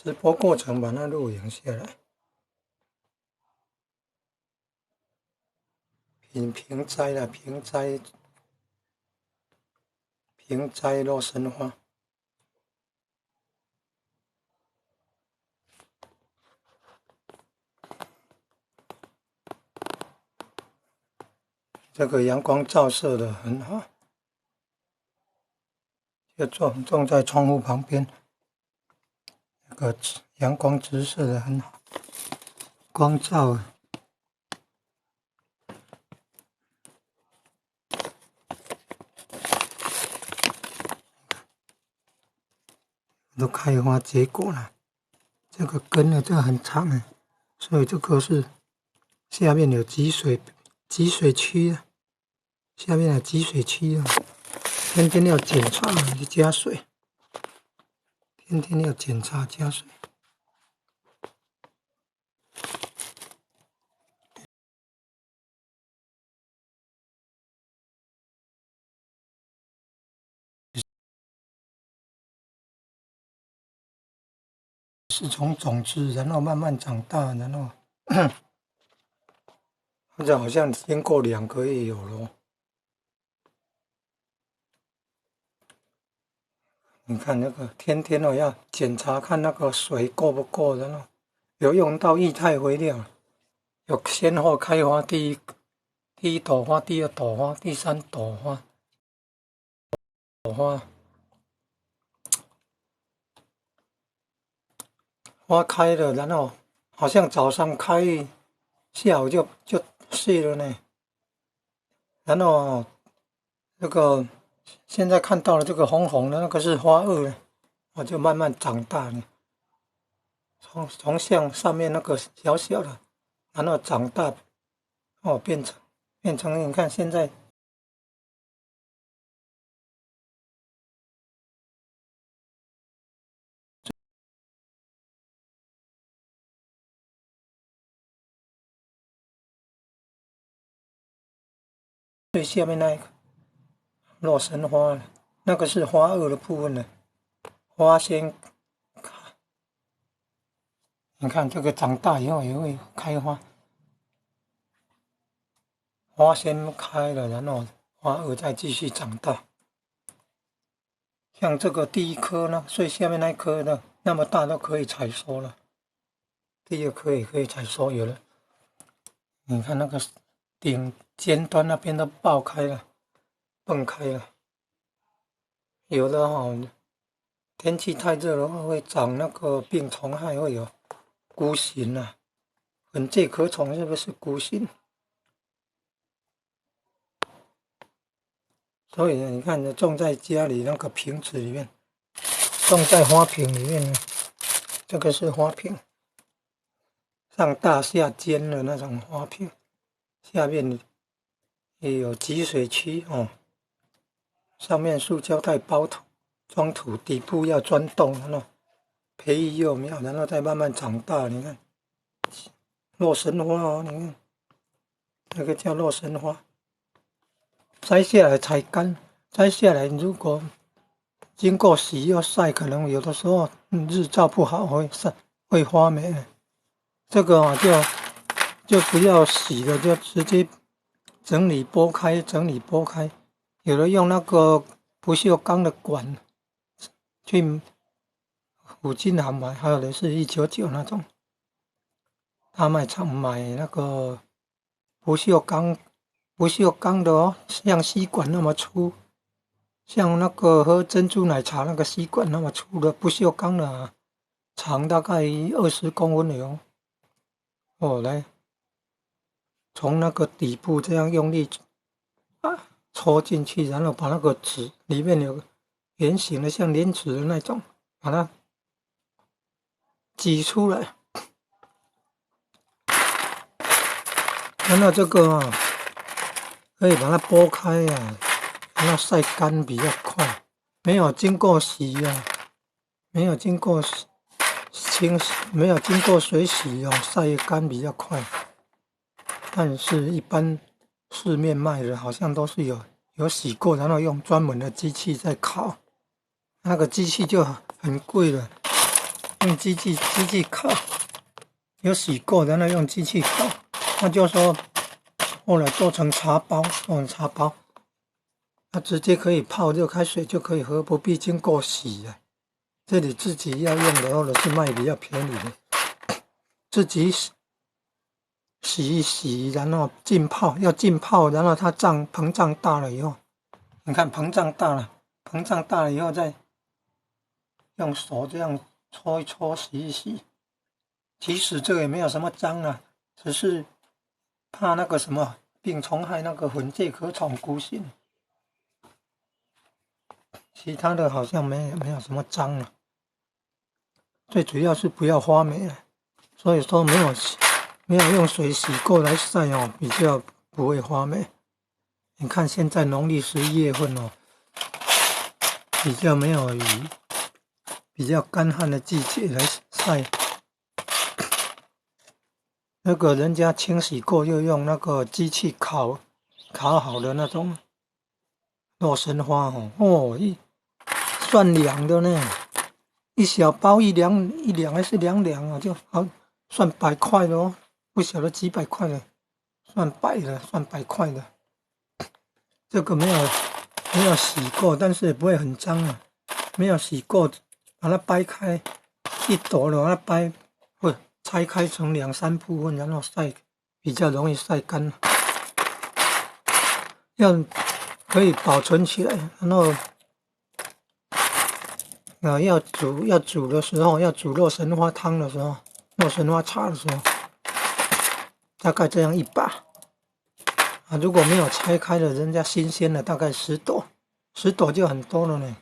直播过程把它录影下来。平栽啦，平栽洛神花。这个阳光照射的很好，就种在窗户旁边，那个阳光直射的很好，光照都开花结果了。这个根呢，这个很长哎，所以这个是下面有集水区啊，下面有集水区啊，天天要检查加水，天天要检查加水。是从种子，然后慢慢长大，然后这好像经过2个月有了。你看那个天天要检查看那个水够不够，然后有用到液态肥料，有先后开花，第一朵花，第2朵花，第3朵花，花开了，然后好像早上开，下午就谢了呢。然后这个现在看到了这个红红的那个是花萼呢，我就慢慢长大了，从像上面那个小小的，然后长大，变成你看现在最下面那一个洛神花，那个是花萼的部分呢，花先你看这个长大以后也会开花，花先开了，然后花萼再继续长大。像这个第1颗呢，最下面那一颗呢，那么大都可以采收了。第2颗也可以采收，有了。你看那个尖端那边都爆开了，蹦开了。有的天气太热的话会长那个病虫害，会有菇形啊。粉介壳虫是不是菇形？所以你看，种在家里那个瓶子里面，种在花瓶里面呢，这个是花瓶，上大下尖的那种花瓶，下面也有集水区上面塑胶袋包土装土，底部要钻洞，然后培育幼苗，然后再慢慢长大。你看，洛神花你看，那个叫洛神花，摘下来才干，摘下来如果经过洗又晒，可能有的时候日照不好会发霉。这个就不要洗了，就直接整理剥开。有的用那个不锈钢的管去五金行买，还有的是199那种大卖场买那个不锈钢的像吸管那么粗，像那个喝珍珠奶茶那个吸管那么粗的不锈钢的长大概20公分有。来从那个底部这样用力戳进去，然后把那个纸里面有圆形的像莲子的那种，把它挤出来。然后这个可以把它剥开然后晒干比较快，没有经过洗没有经过水洗晒干比较快。但是一般市面卖的好像都是有洗过，然后用专门的机器在烤，那个机器就很贵了。用机器烤，有洗过，然后用机器烤。那就说后来做成茶包，那直接可以泡热开水就可以喝，不必经过洗啊。这里自己要用的，或者是卖比较便宜的，自己洗一洗，然后浸泡，要浸泡，然后它膨胀大了以后，你看膨胀大了以后再用手这样搓一搓，洗一洗。其实这个也没有什么脏啊，只是怕那个什么病虫害那个粉介壳虫菇性，其他的好像没有什么脏了。最主要是不要发霉了，所以说没有用水洗过来晒哦，比较不会发霉。你看现在农历11月份哦，比较没有雨，比较干旱的季节来晒。那个人家清洗过，又用那个机器烤好的那种洛神花哦，算两的呢，一小包一两还是2两啊，就好算100块的哦，不晓得几百块的，算100块的。这个没有洗过，但是也不会很脏啊。没有洗过，把它掰开一朵的，把它掰会拆开成2、3部分，然后晒，比较容易晒干。可以保存起来，然后要煮的时候，要煮洛神花汤的时候，洛神花茶的时候，大概这样一把啊。如果没有拆开的，人家新鲜的大概10朵就很多了呢。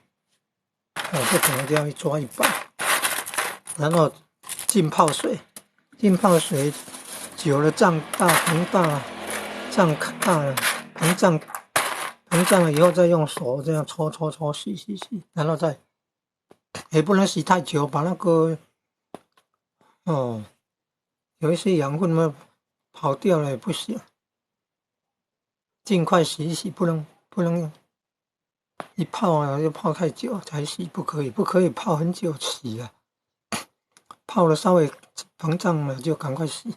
这可能就要抓一把，然后浸泡水久了胀大膨大，膨胀了以后，再用手这样搓洗，然后再也不能洗太久，把那个有一些养分嘛跑掉了也不行，尽快洗一洗，不能一泡啊又泡太久才洗，不可以泡很久洗啊，泡了稍微膨胀了就赶快洗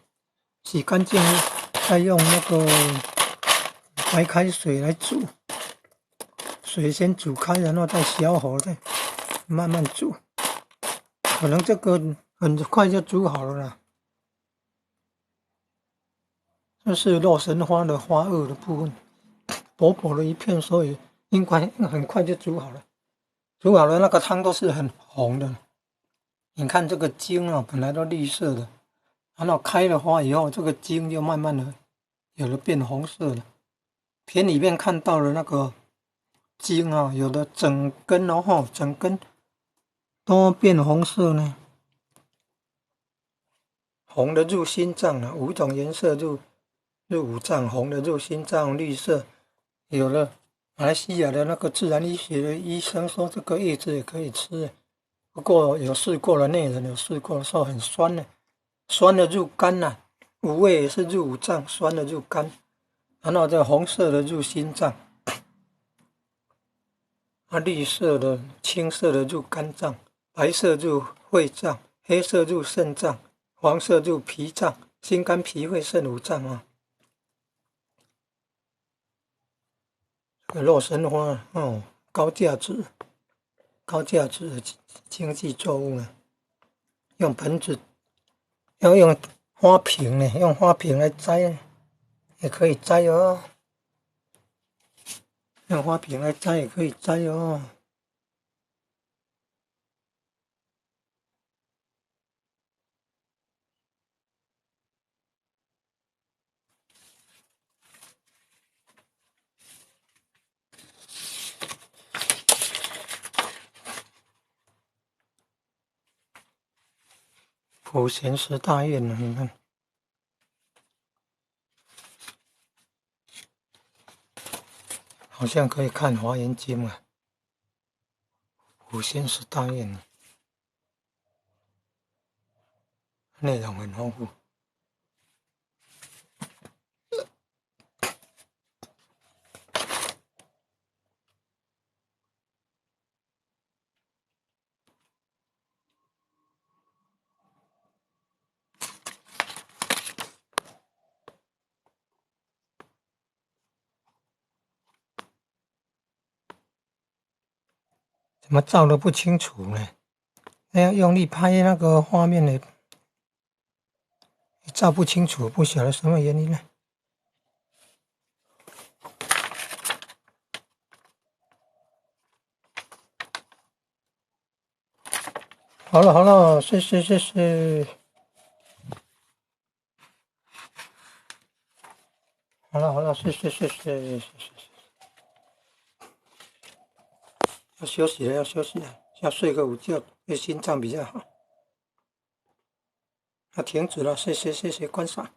干净，再用那个白开水来煮，水先煮开，然后再小火再慢慢煮，可能这个很快就煮好了啦。这是洛神花的花萼的部分，薄薄的一片，所以应该很快就煮好了。煮好了，那个汤都是很红的。你看这个茎啊，本来都绿色的，然后开了花以后，这个茎就慢慢的有了变红色了。片里面看到了那个茎啊，有的整根都变红色呢，红的入心脏了，5种颜色入五脏，红的入心脏，绿色。有了马来西亚的那个自然医学的医生说，这个叶子也可以吃，不过有试过了，内人有试过，说很酸的，酸的入肝呐，五味也是入五脏，酸的入肝，然后这红色的入心脏，绿色的、青色的入肝脏，白色入肺脏，黑色入肾脏，黄色入脾脏，心肝脾肺肾五脏啊。洛神花高价值的经济作物呢，用盆子要用花瓶呢，用花瓶来栽呢，也可以栽哦。用花瓶来栽也可以栽哦。普贤十大愿呢，你看，好像可以看华严经啊。普贤十大愿呢，内容很丰富。怎么照得不清楚呢？那要用力拍那个画面呢，照不清楚，不晓得什么原因呢？好了好了，谢谢谢谢。好了好了，谢谢谢谢谢谢。要休息了要休息了，要睡个午觉，对心脏比较好。那停止了，谢谢谢谢观赏。